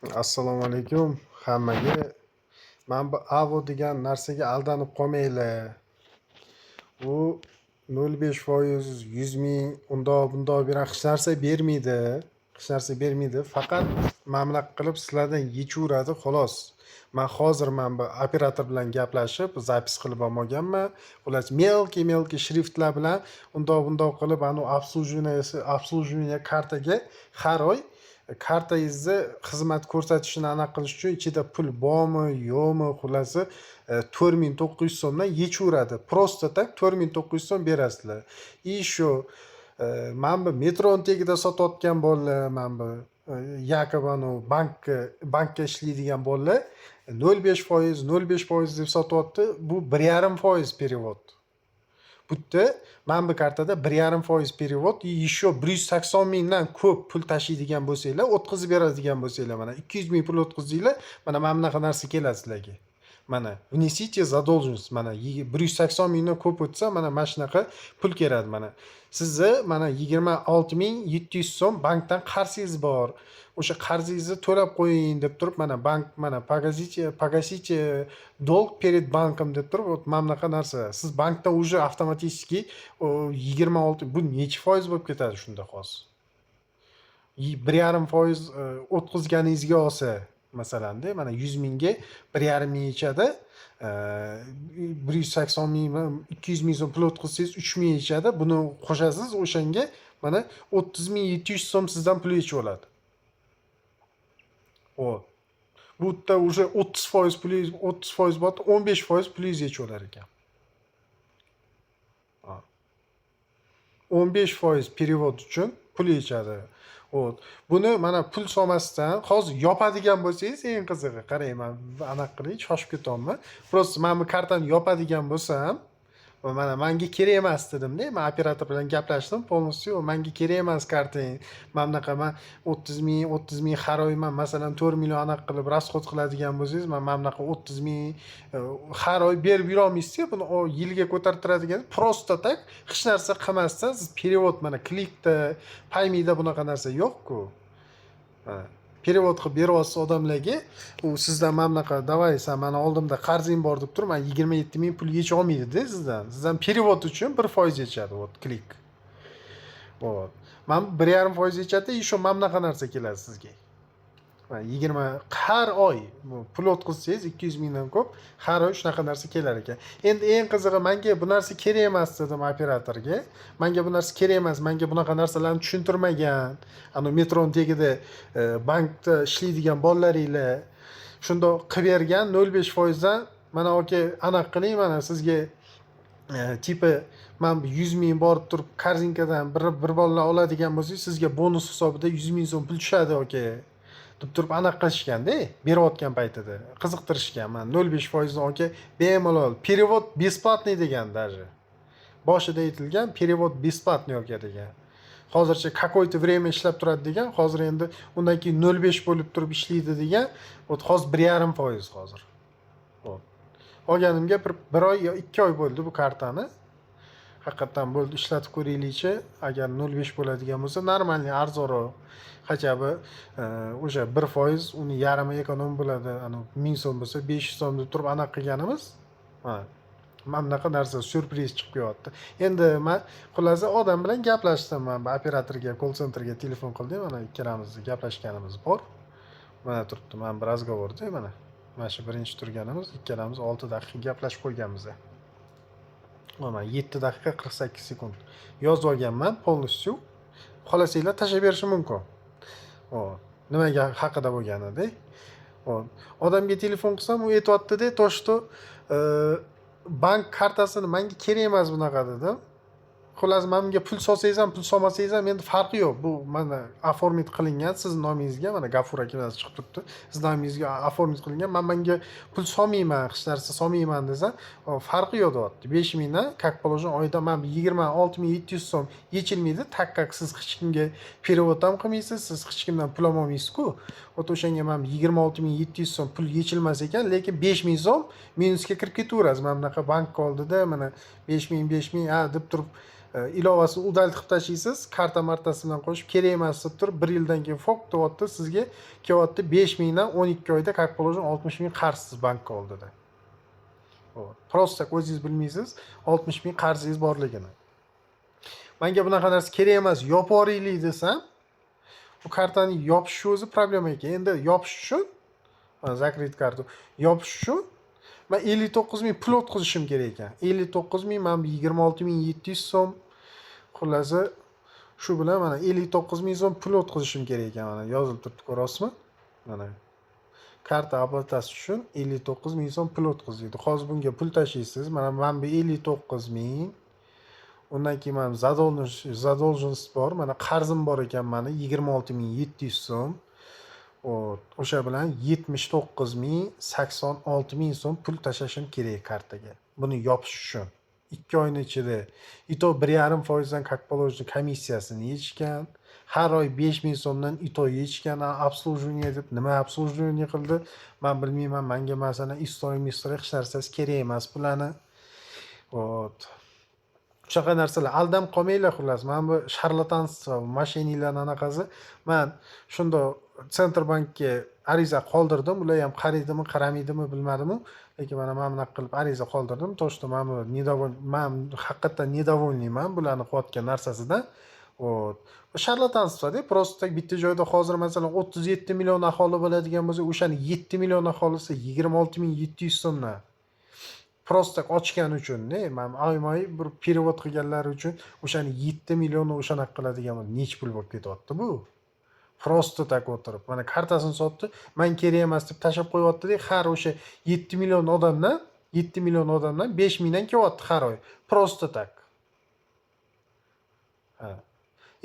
Assalomu alaykum hammaga. Men bu AVO degan narsaga aldanib qolmanglar. U 0,5%, 100 ming, undoq bundoq berib hech narsa bermaydi. Hech narsa bermaydi. Faqat mana bunaqa qilib sizlardan yechaveradi xolos. Men hozir bu operator bilan gaplashib, zapis qilib olganman. Xullas, melki shriftlar bilan undoq bundoq qilib anu obслуживание kartaga har oy kartangizni xizmat ko'rsatishini aniq qilish uchun ichida pul bormi, yo'qmi, xullas 4,900 so'mdan yechaveradi. Prosta tak 4,900 so'm berasizlar. И shu mana bu metro tagida sotayotgan bolalar, mana bu yakov anu bankka ishlaydigan bolalar 0,5%, 0,5% deb sotyapti. Bu 1,5% перевод. Bu yerda mana bu kartada 1,5% перевод, еще 180 mingdan ko'p pul tashiydigan bo'lsanglar, o'tkazib beradigan bo'lsanglar, mana 200 ming pul o'tkazinglar, mana bunaqa narsa keladi sizlarga. Mana внесите задолженность, mana 180 mingdan ko'p o'tsa, mana shunaqa pul keladi. Mana sizni mana 26,700 so'm bankdan qarzingiz bor. O'sha qarzingizni to'lab qo'ying deb turib, mana bank mana pogасите долг перед банком deb turib, mana bunaqa narsa. Siz bankdan уже avtomatik 26 bu necha foiz bo'lib ketadi shunda hozir? 1,5% o'tkazganingizga olsa, masalanda, mana 100 mingga 1,5 ming ichadi. 180 ming, 200 ming so'm pul o'tkazsangiz 3 ming ichadi. Buni qo'shasiz, o'shanga mana 30,700 so'm sizdan pul yechib oladi. O. Bu yerda уже 30% pulingiz, 30% bor, 15% pulingiz yechib olar ekan. 15% перевод uchun pul yechadi. Buni mana pul so'masidan hozir yopadigan bo'lsangiz, eng qizig'i, qarang, men anaqa qiling, shoshib ketyapman. Просто men bu kartani yopadigan bo'lsam, mana menga kerak emas dedim-da, men operator bilan gaplashdim, полностью menga kerak emas kartang. Men bunaqa 30 ming har oy men masalan 4 million anaqa qilib расход qiladigan bo'lsangiz, men bunaqa 30 ming har oy berib yura olmaysiz. Buni yilga ko'tartiradigan, просто tak hech narsa qilmasdan siz перевод mana klikda, paymida bunaqa narsa yo'q-ku. Перевод qilib beryapsiz odamlarga, u sizdan mana bunaqa davay, sen mana oldimda qarzing bor deb turib, men 27 ming pul yechib olmaydi-da sizdan. Sizdan перевод uchun 1% yechadi, klik. Men 1,5% yechadi, еще mana bunaqa narsa keladi sizga. 20 har oy pul o'tkazsangiz 200 mingdan ko'p har oy shunaqa narsa kelar ekan. Endi eng qizig'i, menga bu narsa kerak emas dedim operatorga. Menga bu narsa kerak emas, menga bunaqa narsalarni tushuntirmagan. Ana metron tagida bankda ishlaydigan bolalaringlar shundoq qilib bergan 0,5% dan mana oka aniq qiling, mana sizga tipi men 100 ming borib turib korzinkadan bir bolalar oladigan bo'lsangiz, sizga bonus hisobida 100 ming so'm pul tushadi oka. deb turib aniq qilishganda, berayotgan paytida qiziqtirishgan. Men 0,5% dan oka bemalol перевод бесплатный degan даже. Boshida aytilgan перевод бесплатный oka degan. Hozircha какое-то время ishlab turadi degan, hozir endi undan keyin 0,5 bo'lib turib ishlaydi degan. Hozir 1,5% hozir. Olganimga bir oy yo 2 oy bo'ldi bu kartani. Haqiqatan bo'ldi, ishlatib ko'ringlar-chi. Agar 0,5 bo'ladigan bo'lsa, normalniy arzonroq. Hachabi o'sha 1% uni yarmi ekonom bo'ladi. Ana 1000 so'm bo'lsa 500 so'm deb turib aniq qilganimiz. Mana bunaqa narsa syurpriz chiqib qo'yapti. Endi men xullas odam bilan gaplashdim. Men bu operatorga, call centerga telefon qildim. Mana ikkalamiz gaplashganimiz bor. Mana turibdi, men bir razgovorda mana. Mana shu birinchi turganimiz, ikkalamiz 6 daqiqa gaplashib qo'yganmiz. Mana 7 daqiqa 48 sekund yozib olganman, полностью. Xohlasanglar tashlab berishim mumkin. Nimaga haqida bo'lganida. Odamga telefon qilsam, u aytayapti-da, то что bank kartasini menga kerak emas bunaqa dedim. Xullas, menga pul solsangiz ham, pul solmasangiz ham endi farqi yo'q. Bu mana оформить qilingan siz nomingizga, mana Gafur aka yoz chiqib turibdi. Siz nomingizga оформить qilingan. Menga pul solmayman, hech narsa solmayman desam, farqi yo'q deyapti. 5 mingdan, как положено, oyda men 26,700 so'm yechilmaydi. Tak как siz hech kimga перевод ham qilmaysiz, siz hech kimdan pul olmaysiz-ku. O'shanga men 26,700 so'm pul yechilmas ekan, lekin 5 ming so'm minusga kirib ketaverasiz. Men bunaqa bank oldida mana 5 ming deb turib ilovasini udaltib tashlaysiz, karta martasi bilan qo'shib kerak emas deb turib 1 yildan keyin foq deyapti, sizga kelyapti 5000 dan 12 oyda как положено 60 000 qarzsiz bankka oldida. Просто o'zingiz bilmaysiz 60 000 qarzingiz borligini. Menga bunaqa narsa kerak emas, yopib yuboraylik desam, bu kartani yopish o'zi problema ekan. Endi yopish uchun zakrit kartu yopish uchun men 59 000 pul o'tkazishim kerak ekan. 59 000 men 26 700 so'm xulasi shu bilan mana 59 000 so'm pul o'tkazishim kerak ekan. Mana yozilib turibdi, ko'rasizmi? Mana karta oplotasi uchun 59 000 so'm pul o'tkazildi. Hozir bunga pul tashlaysiz. Mana men bu 59 000. Undan keyin men zadoljenность bor. Mana qarzim bor ekan meni 26 700 so'm. O'sha bilan 79 86 000 so'm pul tashlashim kerak kartaga. Buni yopish uchun 2 oyning ichida ito 1,5% dan как положено komissiyasini yechgan. Har oy 5000 so'mdan ito yechgan, obслуживание deb nima obслуживание qildi? Men bilmayman. Menga masalan istoy hech narsasi kerak emas bularni. Shunaqa narsalar aldam qolmanglar xullas. Men bu sharlatanstvo, mashinalarning anaqasi. Men shunda Sentrbankka ariza qoldirdim. Ular ham qaraydimi, qaramaydimi bilmadim. Lekin mana men bunaqa qilib ariza qoldirdim. To'shda men haqiqatan недовольныйman bularni qilayotgan narsasidan. Sharlatanstvo-da, просто bitta joyda hozir masalan 37 million aholi bo'ladigan bo'lsa, o'shani 7 million aholisi 26 700 so'mdan просто ochgan uchun-da, men oyma-oy bir perevod qilganlar uchun o'shani 7 millionni o'shanaqa qiladigan bo'lsa, nech pul bo'lib ketyapti bu? Просто tak o'tirib, mana kartasini sotdi, men kerak emas deb tashab qo'yapti-da, har o'sha 7 million odamdan 5 mingdan kelyapti har oy. Просто tak.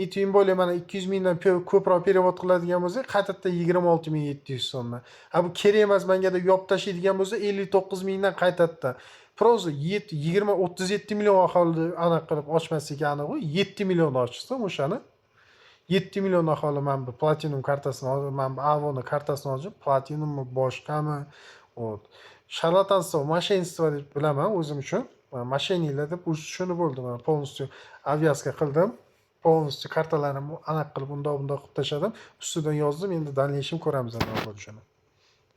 Tiem более mana 200 mingdan ko'proq perevod qiladigan bo'lsa, qaytadan 26 700 so'mdan. Bu kerak emas menga deb yopib tashlaydigan bo'lsa, 59 mingdan qaytadan. Proza 37 million aholi aniq qilib ochmaslik aniq, 7 million ochsa o'shani 7 million aholi men bu platinum kartasini, men bu Avoni kartasini olib, platinummi, boshqami, sharlatanstvo, mashinstvo deb bilaman o'zim uchun. Mashinalar deb shuni bo'ldi, men полностью avyaska qildim. Полностью kartalarimni aniq qilib bundoq qilib tashladim. Ustidan yozdim. Endi dalniyshim ko'ramiz nima bo'lishini.